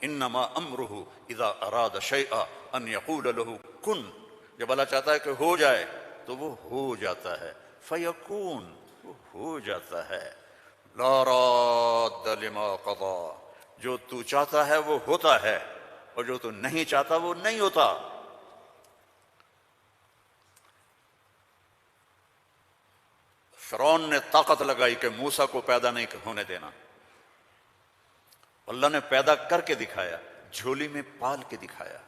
انما امرہ اذا اراد شیئا ان یقول لہ کن، جب اللہ چاہتا ہے کہ ہو جائے تو وہ ہو جاتا ہے، فیکون، وہ ہو جاتا ہے۔ لا راد لما قضا، جو تو چاہتا ہے وہ ہوتا ہے، اور جو تو نہیں چاہتا وہ نہیں ہوتا۔ فرعون نے طاقت لگائی کہ موسیٰ کو پیدا نہیں ہونے دینا، اللہ نے پیدا کر کے دکھایا، جھولی میں پال کے دکھایا۔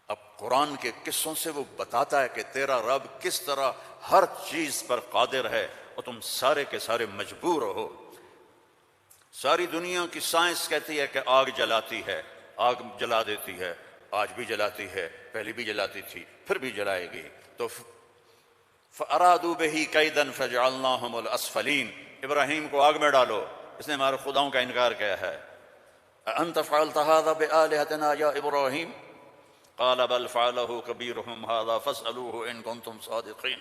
اب قرآن کے قصوں سے وہ بتاتا ہے کہ تیرا رب کس طرح ہر چیز پر قادر ہے، اور تم سارے کے سارے مجبور ہو۔ ساری دنیا کی سائنس کہتی ہے کہ آگ جلاتی ہے، آگ جلا دیتی ہے، آج بھی جلاتی ہے، پہلے بھی جلاتی تھی، پھر بھی جلائے گی۔ تو فَأَرَادُوا بِهِ كَيْدًا فَجَعَلْنَاهُمُ الْأَسْفَلِينَ، ابراہیم کو آگ میں ڈالو، اس نے ہمارے خداؤں کا انکار کیا ہے۔ أَأَنْتَ فَعَلْتَ هَذَا بِآلِهَتِنَا يَا إِبْرَاهِيمُ قَالَ بَلْ فَعَلَهُ كَبِيرُهُمْ هَذَا فَاسْأَلُوهُ إِن كُنتُمْ صَادِقِينَ۔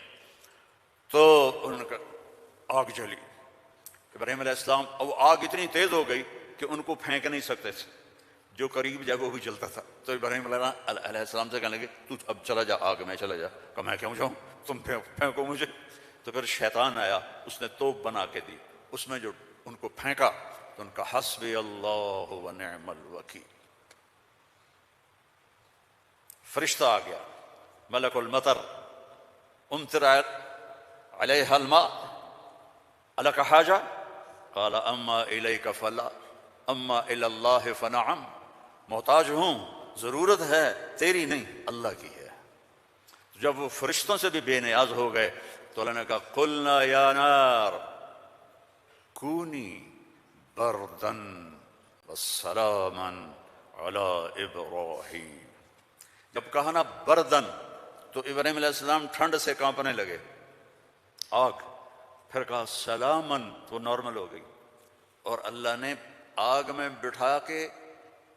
تو ان کا آگ جلی، ابراہیم علیہ السلام، اور آگ اتنی تیز ہو گئی کہ ان کو پھینک نہیں سکتے تھے، جو قریب جگہ وہ بھی جلتا تھا۔ تو ابراہیم علیہ السلام سے کہنے لگے تو اب چلا جا آگ میں، چلا جا۔ کہ میں کیوں جاؤں، تم پھینکو مجھے۔ تو پھر شیطان آیا، اس نے توپ بنا کے دی، اس میں جو ان کو پھینکا تو ان کا حسبی اللہ و نعم الوکیل، فرشتہ آ گیا، ملک المطر، امطر علیہ الماء الک حاجہ قال اما الیک فلا اما الی اللہ فنعم، محتاج ہوں، ضرورت ہے تیری نہیں، اللہ کی ہے۔ جب وہ فرشتوں سے بھی بے نیاز ہو گئے تو اللہ نے کہا قلنا یا نار کونی بردن وسلاما علی ابراہیم۔ جب کہا نا بردن تو ابراہیم علیہ السلام ٹھنڈ سے کانپنے لگے، آگ، پھر کہا سلامن تو نارمل ہو گئی، اور اللہ نے آگ میں بٹھا کے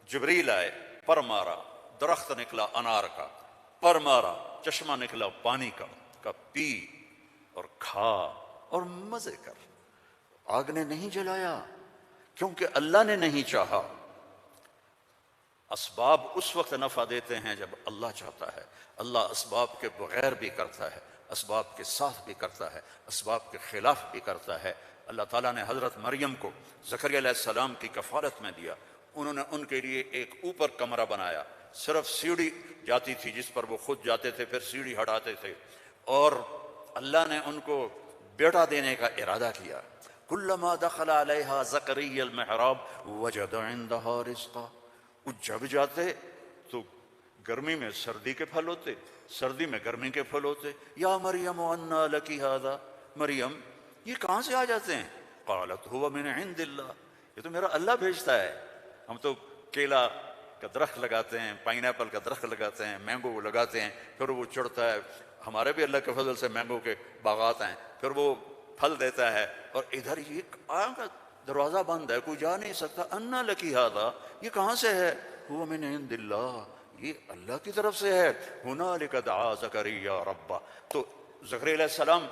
جبریل آئے، پر مارا، درخت نکلا انار کا، پر مارا، چشمہ نکلا پانی کا پی اور کھا اور مزے کر۔ آگ نے نہیں جلایا کیونکہ اللہ نے نہیں چاہا۔ اسباب اس وقت نفع دیتے ہیں جب اللہ چاہتا ہے، اللہ اسباب کے بغیر بھی کرتا ہے، اسباب کے ساتھ بھی کرتا ہے، اسباب کے خلاف بھی کرتا ہے۔ اللہ تعالیٰ نے حضرت مریم کو زکریا علیہ السلام کی کفالت میں دیا، انہوں نے ان کے لیے ایک اوپر کمرہ بنایا، صرف سیڑھی جاتی تھی جس پر وہ خود جاتے تھے، پھر سیڑھی ہٹاتے تھے، اور اللہ نے ان کو بیٹا دینے کا ارادہ کیا۔ کلما دخل علیہا زکریا المحراب وجد عندها رزقا، وہ جب جاتے تو گرمی میں سردی کے پھل ہوتے، سردی میں گرمی کے پھل ہوتے۔ یا مریم انا لکی ھذا، مریم یہ کہاں سے آ جاتے ہیں؟ قالت هو من عند اللہ، یہ تو میرا اللہ بھیجتا ہے۔ ہم تو کیلا کا درخت لگاتے ہیں، پائن ایپل کا درخت لگاتے ہیں، مینگو لگاتے ہیں، پھر وہ چڑھتا ہے، ہمارے بھی اللہ کے فضل سے مینگو کے باغات ہیں، پھر وہ پھل دیتا ہے، اور ادھر یہ آگ کا دروازہ بند ہے، کوئی جا نہیں سکتا۔ انا لکی ھذا، یہ کہاں سے ہے؟ هو من عند اللہ، یہ اللہ کی طرف سے ہے۔ ہنالک دعا زکریا ربہ، تو زکریا علیہ السلام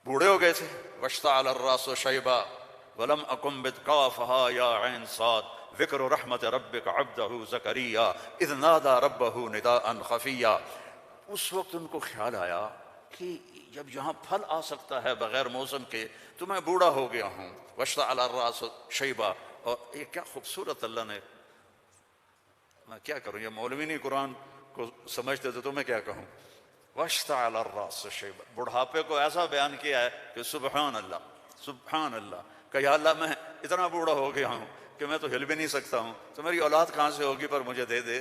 بوڑھے ہو گئے تھے، واشتعل الراس شیبا ولم اکن بتقافها یا عین صاد ذکر رحمت ربک عبدہ زکریا اذ نادى ربہ نداء خفیا۔ اس وقت ان کو خیال آیا کہ جب یہاں پھل آ سکتا ہے بغیر موسم کے تو میں بوڑھا ہو گیا ہوں۔ واشتعل الراس شیبا، اور یہ کیا خوبصورت اللہ نے، میں کیا کروں، یہ مولوی نہیں قرآن کو سمجھتے تو میں کیا کہوں۔ واشتعل الراس شیبا، بڑھاپے کو ایسا بیان کیا ہے کہ سبحان اللہ، سبحان اللہ، کہ یا اللہ میں اتنا بوڑھا ہو گیا ہوں کہ میں تو ہل بھی نہیں سکتا ہوں، تو میری اولاد کہاں سے ہوگی، پر مجھے دے دے۔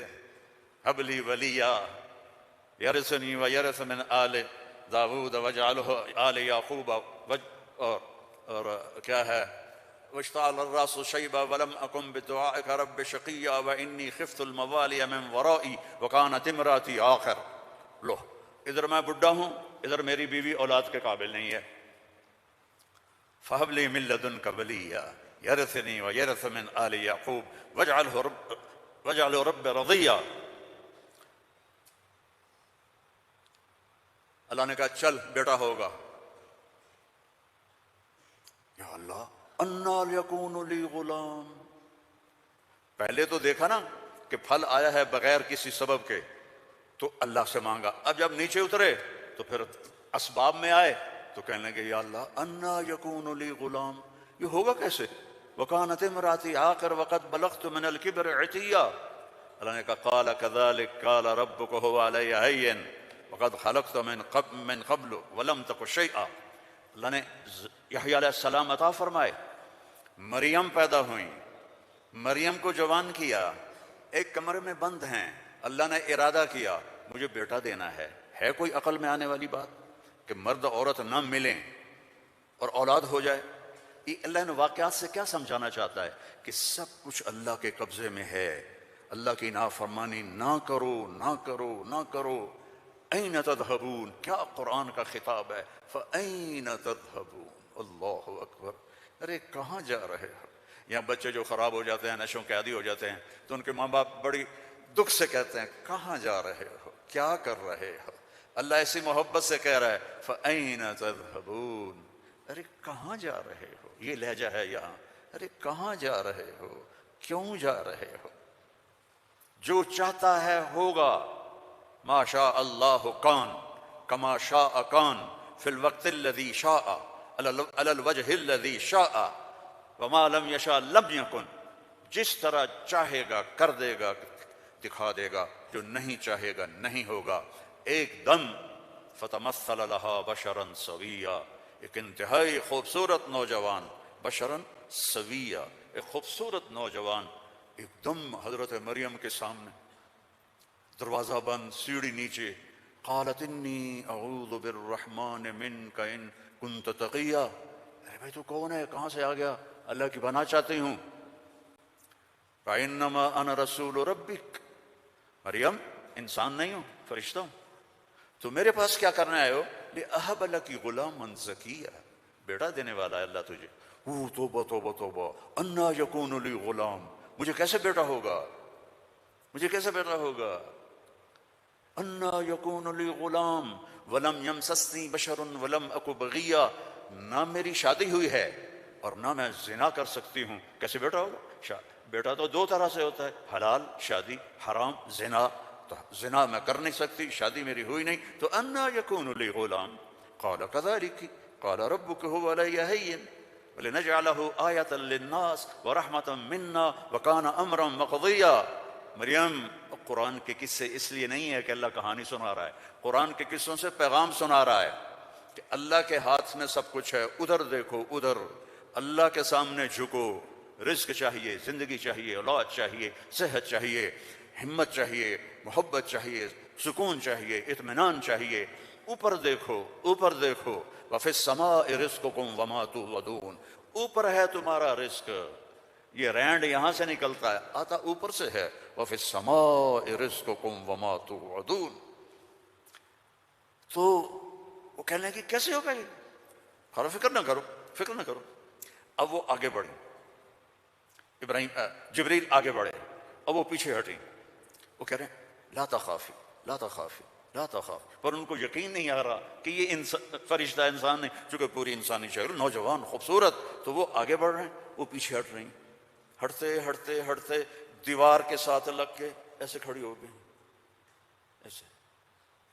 ہب لی ولیا یرثنی ویرث من آل داود واجعلہ آل یعقوب، اور کیا ہے، واشتعل الراس شیبا ولم اکن بدعائک رب شقیا وانی خفت الموالی من ورائی وکانت امراتی آخر۔ لو، ادھر میں بڈھا ہوں، ادھر میری بیوی اولاد کے قابل نہیں ہے۔ فہب لی من لدنک ولیا یرثنی ویرث من آل یعقوب واجعلہ رب رضیا۔ اللہ نے کہا چل بیٹا ہوگا۔ یا اللہ انا یکون لی غلام، پہلے تو دیکھا نا کہ پھل آیا ہے بغیر کسی سبب کے، تو اللہ سے مانگا. اب جب نیچے اترے تو پھر اسباب میں آئے تو کہنے لگے یا اللہ انا یکون لی غلام، یہ ہوگا کیسے؟ وکانت امراتی آخر وقت بلغت من الکبر عتیا. اللہ نے کہا قال کذلک قال ربک هو علی هین وقد خلقت من قبل ولم تک شیئا. اللہ نے یحییٰ علیہ السلام عطا فرمائے، مریم پیدا ہوئیں، مریم کو جوان کیا، ایک کمرے میں بند ہیں، اللہ نے ارادہ کیا مجھے بیٹا دینا ہے کوئی عقل میں آنے والی بات کہ مرد عورت نہ ملیں اور اولاد ہو جائے؟ یہ اللہ نے واقعات سے کیا سمجھانا چاہتا ہے کہ سب کچھ اللہ کے قبضے میں ہے. اللہ کی نافرمانی نہ کرو نہ کرو نہ کرو. این تذہبون، کیا قرآن کا خطاب ہے، فَأَيْنَ تَذْهَبُونَ. اللہ اکبر. ارے کہاں جا رہے ہو؟ یہاں بچے جو خراب ہو جاتے ہیں، نشوں کے عادی ہو جاتے ہیں، تو ان کے ماں باپ بڑی دکھ سے کہتے ہیں کہاں جا رہے ہو، کیا کر رہے ہو؟ اللہ ایسی محبت سے کہہ رہا ہے فَأَيْنَ تَذْهَبُونَ. ارے کہاں جا رہے ہو؟ یہ لہجہ ہے یہاں. ارے کہاں جا رہے ہو، کیوں جا رہے ہو؟ جو چاہتا ہے ہوگا. ما شاء اللہ کان کما شاء کان فی الوقت الذی شاء علی الوجہ الذی شاء وما لم یشاء لم یکن. جس طرح چاہے گا کر دے گا، دکھا دے گا، جو نہیں چاہے گا نہیں ہوگا. ایک دم فتمثل لها بشرا سویا، ایک انتہائی خوبصورت نوجوان، بشرا سویا، ایک خوبصورت نوجوان ایک دم حضرت مریم کے سامنے. دروازہ بند، سیڑھی نیچے. قالت انی اعوذ بالرحمن منک ان کنت تقیا. ارے بھائی تو کون ہے، کہاں سے آ گیا؟ اللہ کی بنا چاہتی ہوں. فانما انا رسول ربک. مریم انسان نہیں ہوں، فرشتہ ہوں. تو میرے پاس کیا کرنے آئے ہو؟ لأہب لک غلاما زکیا، بیٹا دینے والا ہے اللہ تجھے. توبہ توبہ توبہ. انا یکون لی غلام، مجھے کیسے بیٹا ہوگا، مجھے کیسے بیٹا ہوگا؟ انا یکون لی غلام ولم یمسسنی بشر ولم اک بغیا. نہ میری شادی ہوئی ہے اور نہ میں زنا کر سکتی ہوں، کیسے بیٹا ہوگا؟ بیٹا تو دو طرح سے ہوتا ہے، حلال شادی، حرام زنا. تو زنا میں کر نہیں سکتی، شادی میری ہوئی نہیں، تو انا یکون لی غلام. قال کذلک قال ربک هو علی هین وَلِنَجْعَلَهُ آیَةً لِلنَّاسِ وَرَحْمَةً مِنَّا وَكَانَ أَمْرًا مَقْضِيًّا. مریم قرآن کے قصے اس لیے نہیں ہے کہ اللہ کہانی سنا رہا ہے، قرآن کے قصوں سے پیغام سنا رہا ہے کہ اللہ کے ہاتھ میں سب کچھ ہے. ادھر دیکھو، ادھر اللہ کے سامنے جھکو. رزق چاہیے، زندگی چاہیے، اولاد چاہیے، صحت چاہیے، ہمت چاہیے، محبت چاہیے، سکون چاہیے، اطمینان چاہیے. اوپر دیکھو، اوپر دیکھو. وَفِي السَّمَاءِ رِزْقُكُمْ وَمَا تُوعَدُونَ. اوپر ہے تمہارا رزق. یہ رینڈ یہاں سے نکلتا ہے، آتا اوپر سے ہے. وَفِي السَّمَاءِ رِزْقُكُمْ وَمَا تُوعَدُونَ. تو وہ کہنے لگے کیسے ہوگا یہ؟ خیر فکر نہ کرو، فکر نہ کرو. اب وہ آگے بڑھے، جبریل آگے بڑھے، اب وہ پیچھے ہٹیں. وہ کہہ رہے ہیں لا تخافی لا تخافی لا تخاف. پر ان کو یقین نہیں آ رہا کہ یہ فرشتہ انسان نہیں، چونکہ پوری انسانی شکل، نوجوان خوبصورت. تو وہ آگے بڑھ رہے ہیں، وہ پیچھے ہٹ رہے ہیں. ہٹتے ہٹتے ہٹتے دیوار کے ساتھ لگ کے ایسے کھڑی ہو گئی، ایسے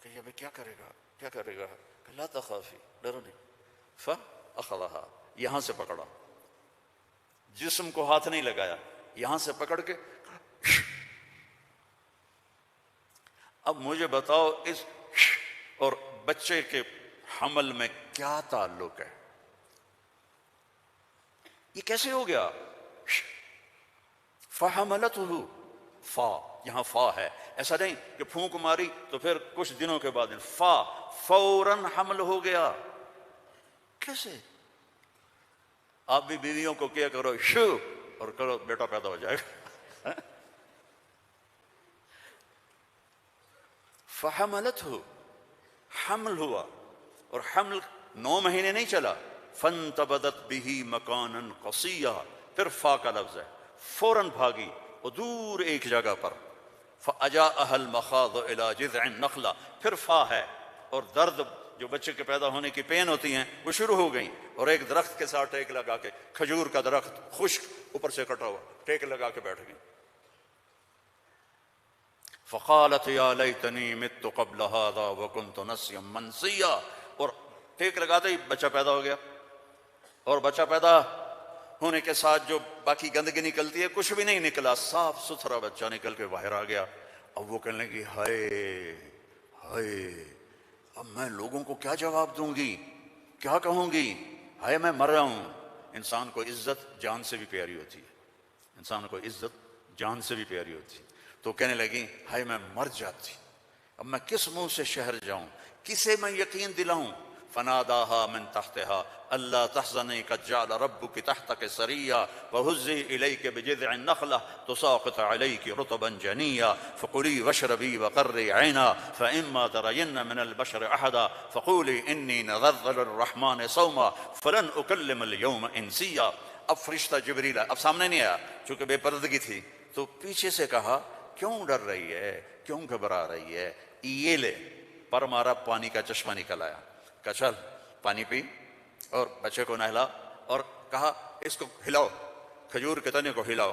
کہ ابھی کیا کرے گا، کیا کرے گا؟ لا تخافی، ڈرو نہیں. فاخذھا، یہاں سے پکڑا، جسم کو ہاتھ نہیں لگایا، یہاں سے پکڑ کے. اب مجھے بتاؤ اس اور بچے کے حمل میں کیا تعلق ہے؟ یہ کیسے ہو گیا؟ فحملتہ، فا یہاں فا ہے، ایسا نہیں کہ پھونک ماری تو پھر کچھ دنوں کے بعد فا فوراً حمل ہو گیا. کیسے؟ آپ بھی بیویوں کو کیا کرو شو اور کرو بیٹا پیدا ہو جائے گا. فحملتہ، حمل ہوا، اور حمل 9 مہینے نہیں چلا. فانتبذت به مکانا قصیا، پھر فا کا لفظ ہے، فوراً بھاگی اور دور ایک جگہ پر. فاجاءها المخاض الى جذع النخلہ، پھر فا ہے، اور درد جو بچے کے پیدا ہونے کی پین ہوتی ہیں وہ شروع ہو گئیں، اور ایک درخت کے ساتھ ٹیک لگا کے، کھجور کا درخت خشک اوپر سے کٹا ہوا، ٹیک لگا کے بیٹھ گئیں. فقالت یا لیتنی مت قبل هذا وکنت نسیا منسیا، اور ٹیک لگاتے ہی بچہ پیدا ہو گیا، اور بچہ پیدا ہونے کے ساتھ جو باقی گندگی نکلتی ہے کچھ بھی نہیں نکلا، صاف ستھرا بچہ نکل کے باہر آ گیا۔ اب وہ کہنے لگی ہائے ہائے، اب میں لوگوں کو کیا جواب دوں گی، کیا کہوں گی، ہائے میں مر رہا ہوں۔ انسان کو عزت جان سے بھی پیاری ہوتی ہے، انسان کو عزت جان سے بھی پیاری ہوتی ہے۔ تو کہنے لگی ہائے میں مر جاتی، اب میں کس منہ سے شہر جاؤں، کسے میں یقین دلاؤں۔ فناداها من تحتها الا تحزني قد جعل ربك تحتك سريا وهزي اليك بجذع النخله تساقط عليك رطبا جنيا فكلي واشربي وقري عينا فاما ترين من البشر احدا فقولي اني نذرت للرحمن صوما فلن اكلم اليوم انسيا۔ اب فرشتہ جبریل اب سامنے نہیں آیا چونکہ بے پردگی تھی، تو پیچھے سے کہا کیوں ڈر رہی ہے، کیوں گھبرا رہی ہے، یہ لے، پر مارا پانی کا چشمہ نکل آیا، کہا چل پانی پی اور بچے کو نہلا، اور کہا اس کو ہلاؤ، کھجور کے تنے کو ہلاؤ۔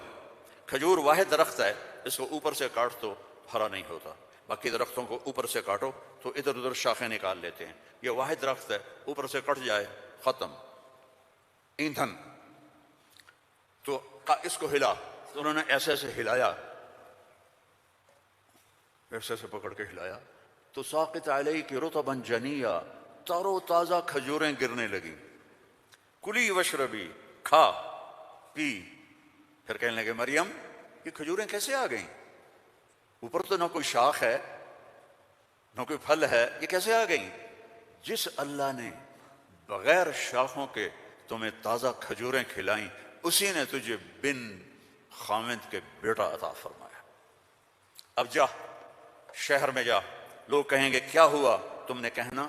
کھجور واحد درخت ہے، اس کو اوپر سے کاٹ تو ہرا نہیں ہوتا، باقی درختوں کو اوپر سے کاٹو تو ادھر ادھر شاخیں نکال لیتے ہیں، یہ واحد درخت ہے، اوپر سے کٹ جائے ختم ایندھن۔ تو اس کو ہلا، تو انہوں نے ایسے ایسے ہلایا، ایسے ایسے پکڑ کے ہلایا، تو ساقط علیک رطبا جنیا، تر و تازہ کھجوریں گرنے لگی۔ کلی وشربی، کھا پی۔ پھر کہنے لگے مریم یہ کھجوریں کیسے آ گئیں، اوپر تو نہ کوئی شاخ ہے نہ کوئی پھل ہے، یہ کیسے آ گئیں؟ جس اللہ نے بغیر شاخوں کے تمہیں تازہ کھجوریں کھلائیں، اسی نے تجھے بن خاوند کے بیٹا عطا فرمایا۔ اب جا شہر میں جا، لوگ کہیں گے کیا ہوا، تم نے کہنا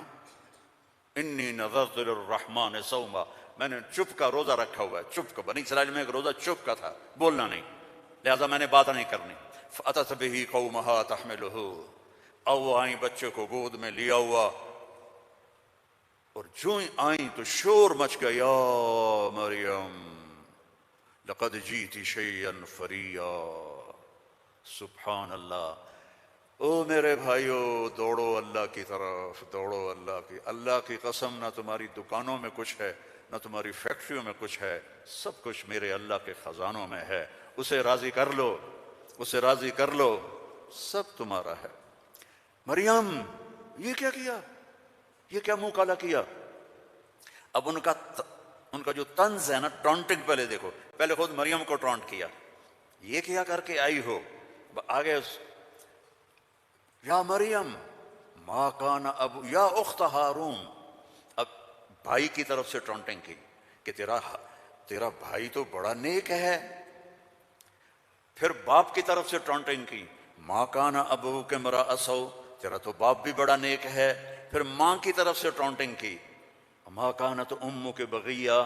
انی نذرت للرحمن صوما، میں نے چپ کا روزہ رکھا ہوا ہے، چپ کا، بنی اسرائیل میں ایک روزہ چپ کا تھا، بولنا نہیں، لہذا میں نے بات نہیں کرنی۔ فأتت به قومها تحملہ، اب وہ آئیں بچے کو گود میں لیا ہوا، اور جو ہی آئیں تو شور مچ گیا، یا مریم لقد جیتی شیئا فریا۔ سبحان اللہ۔ او میرے بھائیو، دوڑو اللہ کی طرف، دوڑو اللہ کی قسم، نہ تمہاری دکانوں میں کچھ ہے، نہ تمہاری فیکٹریوں میں کچھ ہے، سب کچھ میرے اللہ کے خزانوں میں ہے، اسے راضی کر لو، اسے راضی کر لو، سب تمہارا ہے۔ مریم یہ کیا کیا، یہ کیا منہ کالا کیا؟ اب ان کا جو طنز ہے نا، ٹونٹنگ، پہلے دیکھو، پہلے خود مریم کو ٹونٹ کیا، یہ کیا کر کے آئی ہو، آگے یا مریم ما کان ابو یا اخت ہارون، اب بھائی کی طرف سے ٹونٹنگ کی کہ تیرا بھائی تو بڑا نیک ہے۔ پھر باپ کی طرف سے ٹونٹنگ کی، ما کان ابوک امرأ سوء، تیرا تو باپ بھی بڑا نیک ہے۔ پھر ماں کی طرف سے ٹونٹنگ کی، ما کانت امک بغیہ،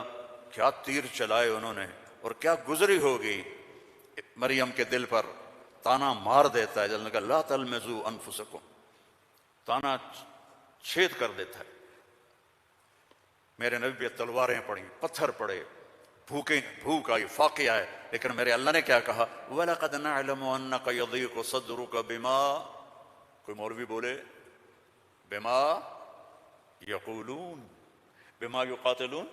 کیا تیر چلائے انہوں نے، اور کیا گزری ہوگی مریم کے دل پر، تانا مار دیتا ہے، جلنے کا لا تلمزوا انفسکم، تانا چھید کر دیتا ہے۔ میرے نبی پہ تلواریں پڑیں، پتھر پڑے، بھوک آئی، فاقے آئے، لیکن میرے اللہ نے کیا کہا، وَلَقَدْ نَعْلَمُ أَنَّكَ يَضِيقُ صَدْرُكَ بِمَا، کوئی مولوی بولے بِمَا يَقُولُونَ، بِمَا يُقَاتِلُونَ،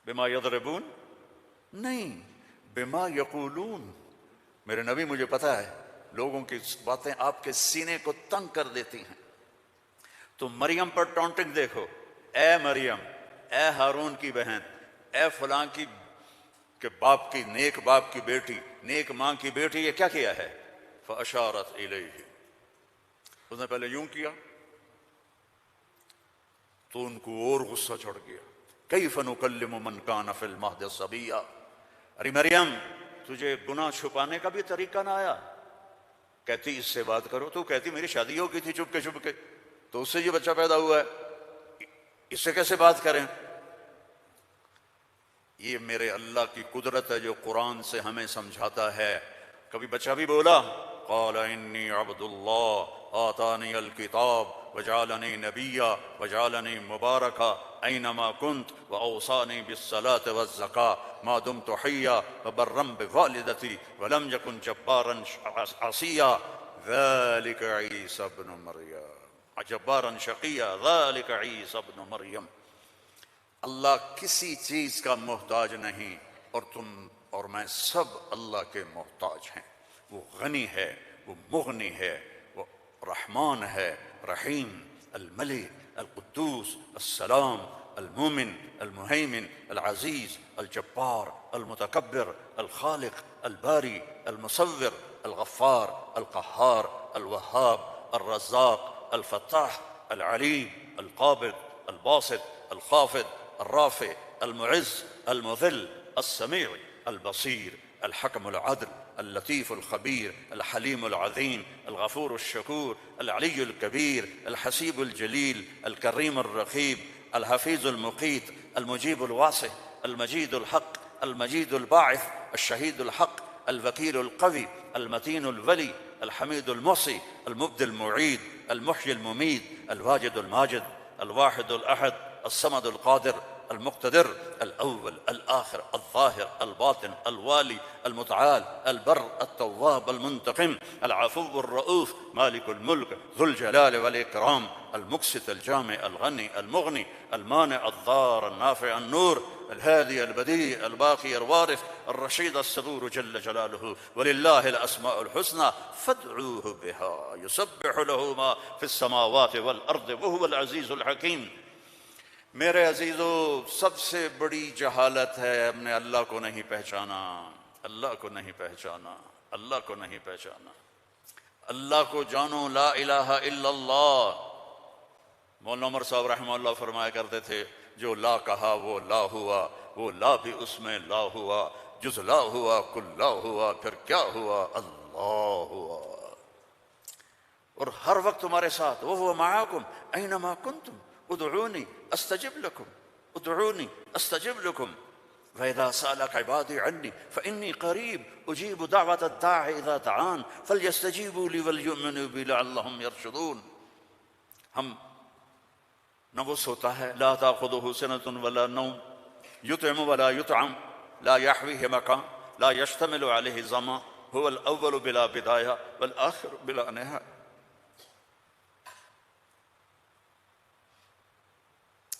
بِمَا يَضْرِبُونَ، نہیں، بِمَا يَقُولُونَ۔ میرے نبی مجھے پتا ہے لوگوں کی باتیں آپ کے سینے کو تنگ کر دیتی ہیں، تو مریم پر ٹونٹنگ دیکھو، اے مریم، اے ہارون کی بہن، اے فلاں کی کہ باپ کی، نیک باپ کی بیٹی، نیک ماں کی بیٹی، یہ کیا کیا ہے؟ فَأَشَارَتْ إِلَيْهِ، اس نے پہلے یوں کیا تو ان کو اور غصہ چڑھ گیا، کیف نکلم من کان فی المہد صبیا، ارے مریم تجھے گناہ چھپانے کا بھی طریقہ نہ آیا؟ کہتی اس سے بات کرو، تو کہتی میری شادی ہو گئی تھی چپ کے، تو اس سے یہ بچہ پیدا ہوا ہے، اس سے کیسے بات کریں؟ یہ میرے اللہ کی قدرت ہے جو قرآن سے ہمیں سمجھاتا ہے۔ کبھی بچہ بھی بولا، قال انی عبد اللہ آتانی الکتاب وجعلنی نبیا وجعلنی مبارکا اینما کنت واوصانی بالصلاة والزکاة ما دمت حیا وبرا بوالدتی ولم یکن جبارا عصیا۔ ذلك عیسی ابن مریم جبارا شقیا ذلك عیسی ابن مریم۔ اللہ کسی چیز کا محتاج نہیں، اور تم اور میں سب اللہ کے محتاج ہیں۔ وہ غنی ہے، وہ مغنی ہے، وہ رحمان ہے، رحیم، الملک، القدوس، السلام، المومن، المہیمن، العزیز، الجبار، المتکبر، الخالق، الباری، المصور، الغفار، القہار، الوہاب، الرزاق، الفتاح، العلیم، القابض، الباسط، الخافض، الرافع، المعز، المذل، السمیع، البصیر، الحکم العدل، اللطیف الخبیر، الحلیم العظیم، الغفور الشکور، العلی الکبیر، الحسیب الجلیل، الکریم الرقیب، الحفیظ المقیت، المجیب الواسع، المجید الحق، المجید الباعث، الشہید الحق، الوکیل القوی، المتین الولی، الحمید المحصی، المبدی المعید، المحیی الممید، الواجد الماجد، الواحد الأحد، الصمد القادر، المقتدر، الأول الآخر الظاهر الباطن الوالي المتعال البر التواب المنتقم العفو الرؤوف مالك الملك ذو الجلال والإكرام المقسط الجامع الغني المغني المانع الضار النافع النور الهادي البديع الباقي الوارث الرشيد الصبور جل جلاله ولله الأسماء الحسنى فادعوه بها يسبح له ما في السماوات والأرض وهو العزيز الحكيم۔ میرے عزیزو، سب سے بڑی جہالت ہے ہم نے اللہ کو نہیں پہچانا، اللہ کو نہیں پہچانا، اللہ کو نہیں پہچانا۔ اللہ کو جانو، لا الہ الا اللہ۔ مولانا عمر صاحب رحمہ اللہ فرمایا کرتے تھے، جو لا کہا وہ لا ہوا، وہ لا بھی اس میں لا ہوا، جز لا ہوا کل لا ہوا، پھر کیا ہوا؟ اللہ ہوا۔ اور ہر وقت تمہارے ساتھ، وَهُوَ مَعَكُمْ أَيْنَمَا كُنْتُمْ ادعونی استجب لکم، ادعونی استجب لکم، وَإِذَا سَأَلَكَ عِبَادِي عَنِّي فَإِنِّي قَرِيبٌ أُجِيبُ دَعْوَةَ الدَّاعِ إِذَا دَعَانِ فَلْيَسْتَجِيبُوا لِي وَلْيُؤْمِنُوا بِي لَعَلَّهُمْ يَرْشُدُونَ۔ ہم نہ وہ سوتا ہے، لا تأخذه سنة ولا نوم، يطعم ولا يطعم، لا يحويه مكان، لا يشتمل عليه زمان، هو الأول بلا بداية والآخر بلا نهاية،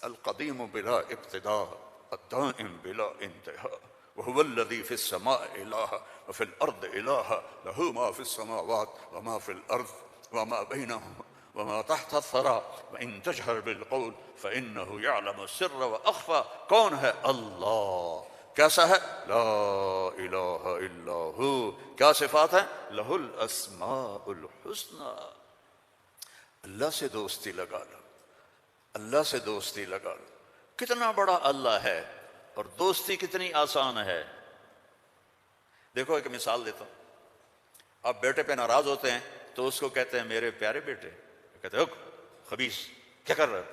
القديم بلا ابتداء، الدائم بلا انتهاء، وهو الذي في السماء إله وفي الأرض إله، له ما في السماوات وما في الأرض وما بينهما وما تحت الثرى، وإن تجهر بالقول فإنه يعلم السر وأخفى۔ کون ہے؟ اللہ۔ کیسا ہے؟ لا الہ الا ہو۔ کیا صفات ہیں؟ لہ الاسماء الحسنى۔ اللہ سے دوستی لگا لو، اللہ سے دوستی لگا لو۔ کتنا بڑا اللہ ہے اور دوستی کتنی آسان ہے۔ دیکھو ایک مثال دیتا ہوں۔ آپ بیٹے پہ ناراض ہوتے ہیں تو اس کو کہتے ہیں میرے پیارے بیٹے، کہتے ہیں خبیث کیا کر رہے ہو؟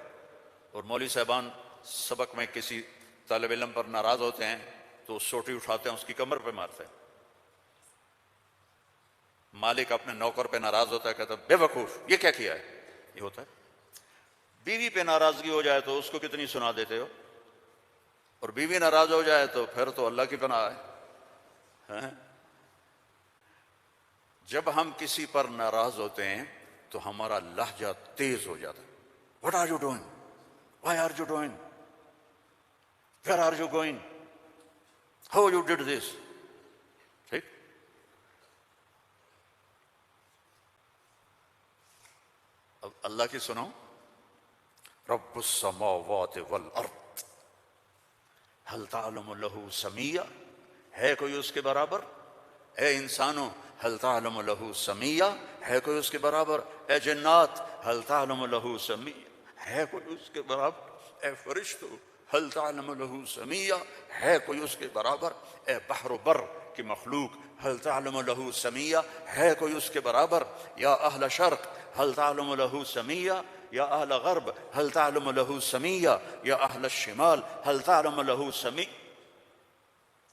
اور مولوی صاحبان سبق میں کسی طالب علم پر ناراض ہوتے ہیں تو سوٹی اٹھاتے ہیں، اس کی کمر پہ مارتے ہیں۔ مالک اپنے نوکر پہ ناراض ہوتا ہے، کہتا ہے بے وقوف یہ کیا کیا ہے؟ یہ ہوتا ہے۔ بیوی پہ ناراضگی ہو جائے تو اس کو کتنی سنا دیتے ہو، اور بیوی ناراض ہو جائے تو پھر تو اللہ کی پناہ ہے۔ جب ہم کسی پر ناراض ہوتے ہیں تو ہمارا لہجہ تیز ہو جاتا ہے۔ What are you doing? Why are you doing? Where are you going? How you did this? ٹھیک؟ اب اللہ کی سنو، رب السماوات والارض هل تعلم له سمیہ، ہے کوئی اس کے برابر؟ اے انسانوں هل تعلم له سمیہ، ہے کوئی اس کے برابر؟ اے جنات هل تعلم له سمیہ، ہے کوئی اس کے برابر؟ اے فرشتو هل تعلم له سمیہ، ہے کوئی اس کے برابر؟ اے بحر و بر کی مخلوق هل تعلم له سمیہ، ہے کوئی اس کے برابر؟ یا اہل شرق هل تعلم له سمیہ، یا اہل غرب هل تعلم له سمیہ، یا اہل الشمال هل تعلم له سمیہ،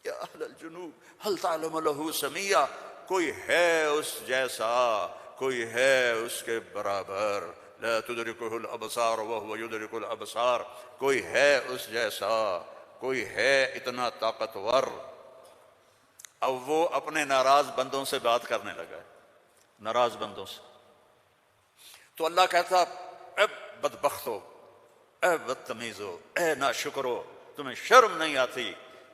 یا اہل الجنوب هل تعلم له سمیہ۔ کوئی ہے اس جیسا، کوئی ہے اس کے برابر؟ لا تدرکہ الابصار وهو یدرک الابصار۔ کوئی ہے اس جیسا، کوئی ہے اتنا طاقتور؟ اب وہ اپنے ناراض بندوں سے بات کرنے لگا ہے۔ ناراض بندوں سے. تو اللہ کہتا اے بدبختو، اے بدتمیزو، اے ناشکرو، تمہیں شرم نہیں آتی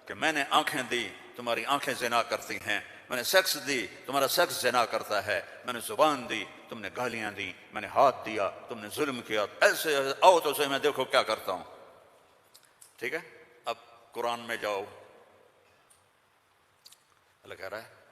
کہ میں نے آنکھیں دی، تمہاری آنکھیں زنا کرتی ہیں، میں نے سیکس دی، تمہارا سیکس زنا کرتا ہے، میں نے زبان دی، تم نے گالیاں دی، میں نے ہاتھ دیا، تم نے ظلم کیا، ایسے آؤ تو سے میں دیکھو کیا کرتا ہوں. ٹھیک ہے. اب قرآن میں جاؤ. اللہ کہہ رہا ہے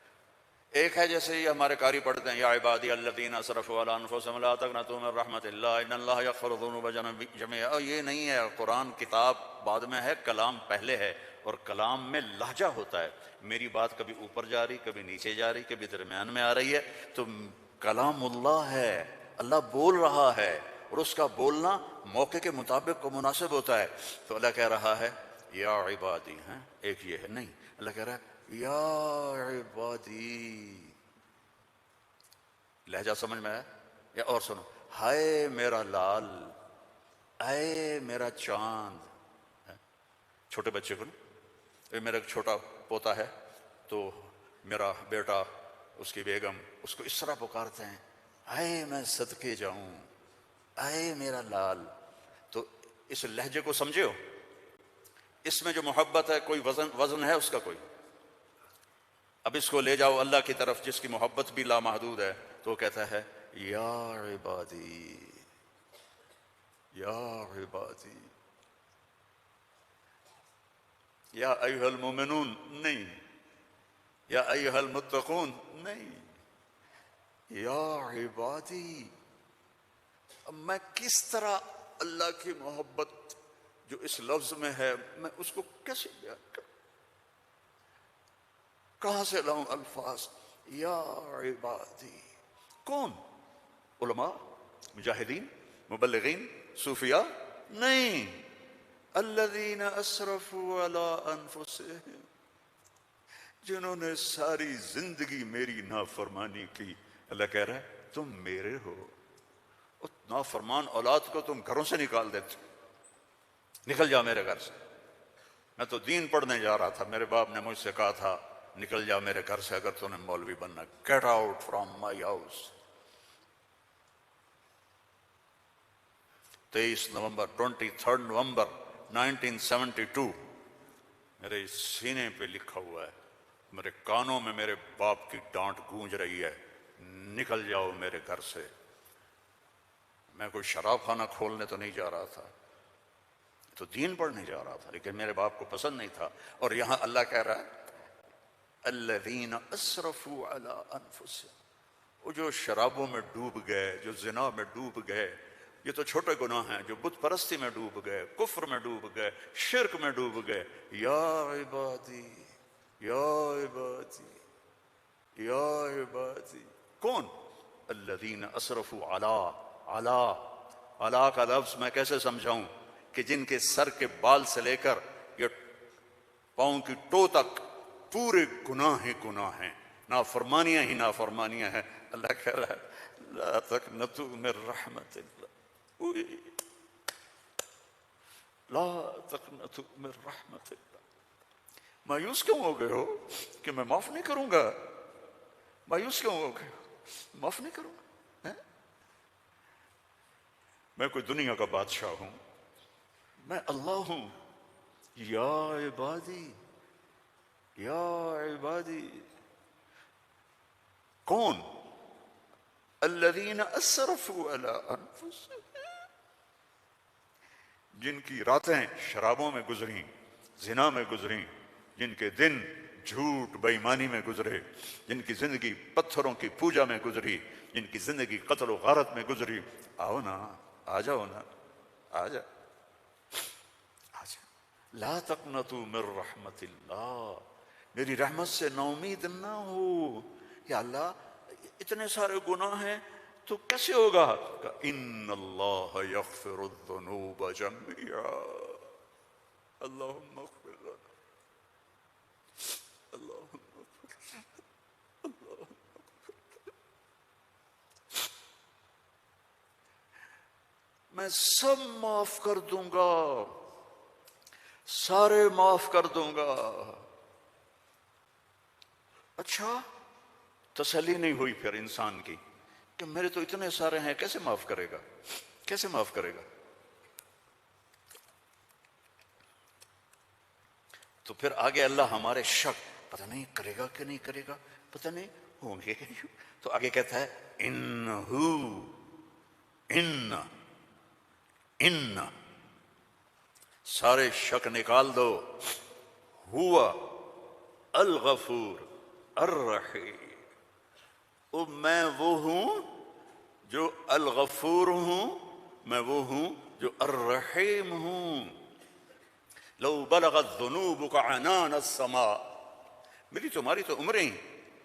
ایک ہے جیسے یہ ہمارے قاری پڑھتے ہیں، یا عبادی الذین اسرفوا علی انفسہم لا تقنطوا من رحمت اللہ ان اللہ یغفر الذنوب جميعا. اور یہ نہیں ہے قرآن کتاب بعد میں ہے، کلام پہلے ہے، اور کلام میں لہجہ ہوتا ہے. میری بات کبھی اوپر جا رہی، کبھی نیچے جا رہی، کبھی درمیان میں آ رہی ہے، تو کلام اللہ ہے، اللہ بول رہا ہے، اور اس کا بولنا موقع کے مطابق کو مناسب ہوتا ہے. تو اللہ کہہ رہا ہے یا عبادی، ہیں ایک یہ ہے نہیں، اللہ کہہ رہا ہے یا عبادی. لہجہ سمجھ میں آیا؟ یا اور سنو، ہائے میرا لال، اے میرا چاند. چھوٹے بچے کو نا، میرا ایک چھوٹا پوتا ہے تو میرا بیٹا، اس کی بیگم اس کو اس طرح پکارتے ہیں، اے میں صدقے جاؤں، اے میرا لال. تو اس لہجے کو سمجھے ہو؟ اس میں جو محبت ہے کوئی وزن ہے اس کا کوئی؟ اب اس کو لے جاؤ اللہ کی طرف جس کی محبت بھی لامحدود ہے، تو وہ کہتا ہے یا عبادی، یا عبادی، یا ایھا المومنون نہیں، یا ایھا المتقون نہیں، یا عبادی. اب میں کس طرح اللہ کی محبت جو اس لفظ میں ہے میں اس کو کیسے بیان کروں؟ کہاں سے لاؤں الفاظ؟ یا عبادی. کون؟ علماء، مجاہدین، مبلغین، صوفیاء؟ نہیں. الذین اسرفوا علی انفسہم، جنہوں نے ساری زندگی میری نافرمانی کی. اللہ کہہ رہا ہے تم میرے ہو. نافرمان اولاد کو تم گھروں سے نکال دیتے، نکل جا میرے گھر سے. میں تو دین پڑھنے جا رہا تھا، میرے باپ نے مجھ سے کہا تھا نکل جا میرے گھر سے اگر تو نے مولوی بننا. Get out from my house. 23 نومبر 1972 میرے سینے پہ لکھا ہوا ہے، میرے کانوں میں میرے باپ کی ڈانٹ گونج رہی ہے، نکل جاؤ میرے گھر سے. میں کوئی شراب خانہ کھولنے تو نہیں جا رہا تھا، تو دین پڑھنے جا رہا تھا، لیکن میرے باپ کو پسند نہیں تھا. اور یہاں اللہ کہہ رہا ہے الذین اسرفوا علی انفسہم، وہ جو شرابوں میں ڈوب گئے، جو زنا میں ڈوب گئے. یہ تو چھوٹے گناہ ہیں. جو بت پرستی میں ڈوب گئے، کفر میں ڈوب گئے، شرک میں ڈوب گئے. یا عبادی، یا عبادی، یا عبادی. کون؟ الذین اسرفوا علی کا لفظ میں کیسے سمجھاؤں کہ جن کے سر کے بال سے لے کر یہ پاؤں کی ٹو تک پورے گناہ ہی گناہ ہیں، نافرمانیاں ہی نافرمانیاں ہیں. اللہ کہہ رہا ہے لا تقنطوا من رحمت اللہ، لا تقنطوا من رحمت اللہ. مایوس کیوں ہو گئے ہو کہ میں معاف نہیں کروں گا؟ مایوس کیوں ہو گئے ہو؟ معاف نہیں کروں گا. میں کوئی دنیا کا بادشاہ ہوں؟ میں اللہ ہوں. یا عبادی، یا عبادی. کون؟ الذین اسرفوا علی انفسہم، جن کی راتیں شرابوں میں گزریں، زنا میں گزریں، جن کے دن جھوٹ بے ایمانی میں گزرے، جن کی زندگی پتھروں کی پوجا میں گزری، جن کی زندگی قتل و غارت میں گزری. آؤ نا، آ جاؤ نا، آ جا، آ جا. لا تقنطوا من رحمت اللہ، میری رحمت سے نا امید نہ ہو. یا اللہ اتنے سارے گناہ ہیں تو کیسے ہوگا؟ ان اللہ یغفر الذنوب جميعا. اللہم اغفر لنا، اللہم میں سب معاف کر دوں گا، سارے معاف کر دوں گا. اچھا تسلی نہیں ہوئی پھر انسان کی کہ میرے تو اتنے سارے ہیں، کیسے معاف کرے گا، کیسے معاف کرے گا؟ تو پھر آگے اللہ ہمارے شک، پتہ نہیں کرے گا کہ نہیں کرے گا، پتہ نہیں ہوں گے کہ نہیں، تو آگے کہتا ہے ان سارے شک نکال دو، ہوا الغفور الرحیم، میں وہ ہوں جو الغفور ہوں، میں وہ ہوں جو الرحیم ہوں۔ لو بلغت ذنوبک عنان السماء، میری تمہاری تو عمریں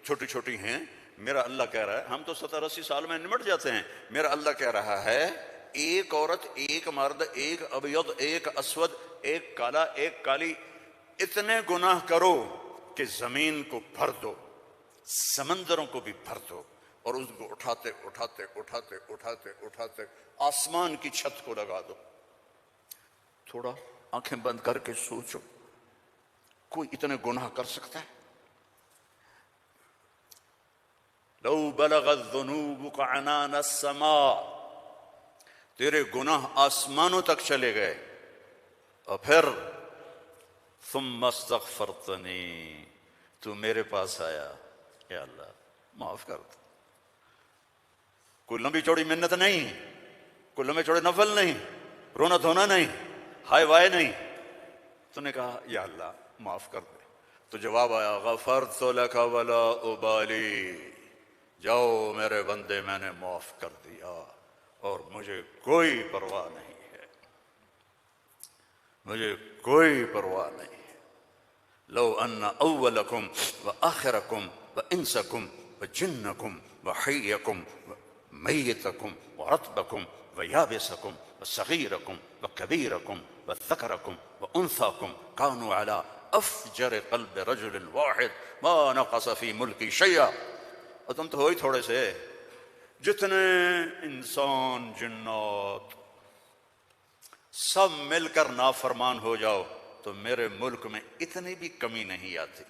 چھوٹی چھوٹی ہیں، میرا اللہ کہہ رہا ہے، ہم تو 70-80 سال میں نمٹ جاتے ہیں، میرا اللہ کہہ رہا ہے ایک عورت، ایک مرد، ایک ابیض، ایک اسود، ایک کالا، ایک کالی، اتنے گناہ کرو کہ زمین کو بھر دو، سمندروں کو بھی بھر دو، اور اس کو اٹھاتے اٹھاتے اٹھاتے اٹھاتے اٹھاتے آسمان کی چھت کو لگا دو۔ تھوڑا آنکھیں بند کر کے سوچو، کوئی اتنے گناہ کر سکتا ہے؟ لو بلغت ذنوبک عنان السماء، تیرے گناہ آسمانوں تک چلے گئے، اور پھر ثم استغفرتنی، تو میرے پاس آیا، یا اللہ معاف کر دو۔ کوئی لمبی چوڑی منت نہیں، کوئی لمبے چوڑے نفل نہیں، رونا دھونا نہیں، ہائے وائے نہیں، تو نے کہا یا اللہ معاف کر دے، تو جواب آیا غفرت لک ولا ابالی، جاؤ میرے بندے میں نے معاف کر دیا اور مجھے کوئی پرواہ نہیں ہے، مجھے کوئی پرواہ نہیں ہے۔ لو ان اولکم وآخرکم وانسکم وجنکم وحیکم ومیتکم ورطبکم ویابسکم وصغیرکم وکبیرکم وذکرکم وانثاکم کانوا علی افجر قلب رجل واحد ما نقص فی ملکی شیئا، اور تم تو ہو ہی تھوڑے سے، جتنے انسان جنات سب مل کر نافرمان ہو جاؤ تو میرے ملک میں اتنی بھی کمی نہیں آتی،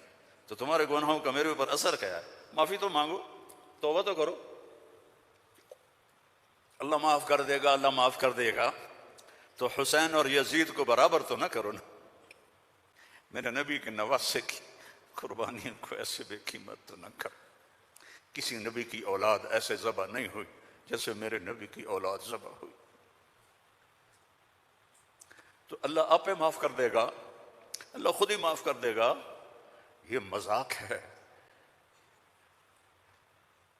تو تمہارے گناہوں کا میرے اوپر اثر کیا ہے؟ معافی تو مانگو، توبہ تو کرو، اللہ معاف کر دے گا، اللہ معاف کر دے گا۔ تو حسین اور یزید کو برابر تو نہ کرو نا، میرے نبی کے نواسے کی قربانیوں کو ایسے بے قیمت تو نہ کرو۔ کسی نبی کی اولاد ایسے ذبح نہیں ہوئی جیسے میرے نبی کی اولاد ذبح ہوئی، تو اللہ آپ پہ معاف کر دے گا، اللہ خود ہی معاف کر دے گا۔ یہ مذاق ہے،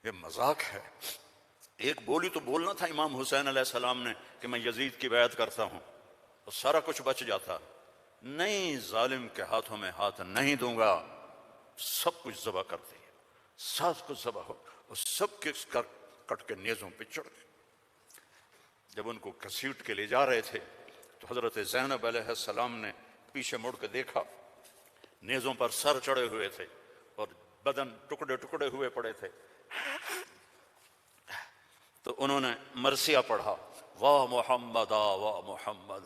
یہ مذاق ہے۔ ایک بولی تو بولنا تھا امام حسین علیہ السلام نے کہ میں یزید کی بیعت کرتا ہوں، اور سارا کچھ بچ جاتا، نہیں، ظالم کے ہاتھوں میں ہاتھ نہیں دوں گا، سب کچھ ذبح کر دیا، سب کچھ ذبح ہو، اور سب کے کٹ کے نیزوں پہ چڑھ گئے۔ جب ان کو گھسیٹ کے لے جا رہے تھے تو حضرت زینب علیہ السلام نے پیچھے مڑ کے دیکھا، نیزوں پر سر چڑھے ہوئے تھے اور بدن ٹکڑے ٹکڑے ہوئے پڑے تھے، تو انہوں نے مرثیہ پڑھا، واہ محمد واہ محمد،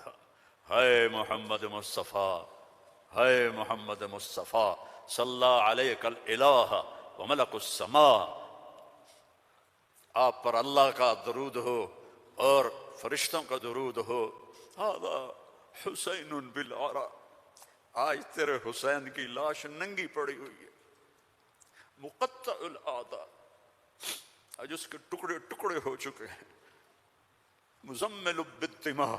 ہے محمد مصطفیٰ، ہے محمد مصطفیٰ، صلی علیک الالہ وملک السماء، آپ پر اللہ کا درود ہو اور فرشتوں کا درود ہو، ھذا حسین بالعرا، آج تیرے حسین کی لاش ننگی پڑی ہوئی ہے، مقطع الاعضاء، آج اس کے ٹکڑے ٹکڑے ہو چکے ہیں، مزمل بالدماء،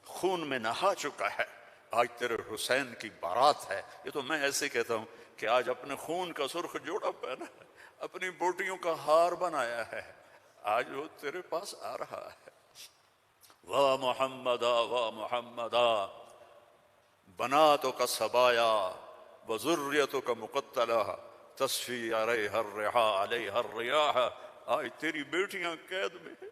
خون میں نہا چکا ہے، آج تیرے حسین کی بارات ہے۔ یہ تو میں ایسے کہتا ہوں کہ آج اپنے خون کا سرخ جوڑا پہنا ہے، اپنی بوٹیوں کا ہار بنایا ہے، آج وہ تیرے پاس آ رہا ہے۔ واہ محمدا واہ محمدا، بناتک سبایا وذریتک مقتلہ، تصفی علیہ الرحا علیہ الریاح، آج تیری بیٹیاں قید میں ہیں،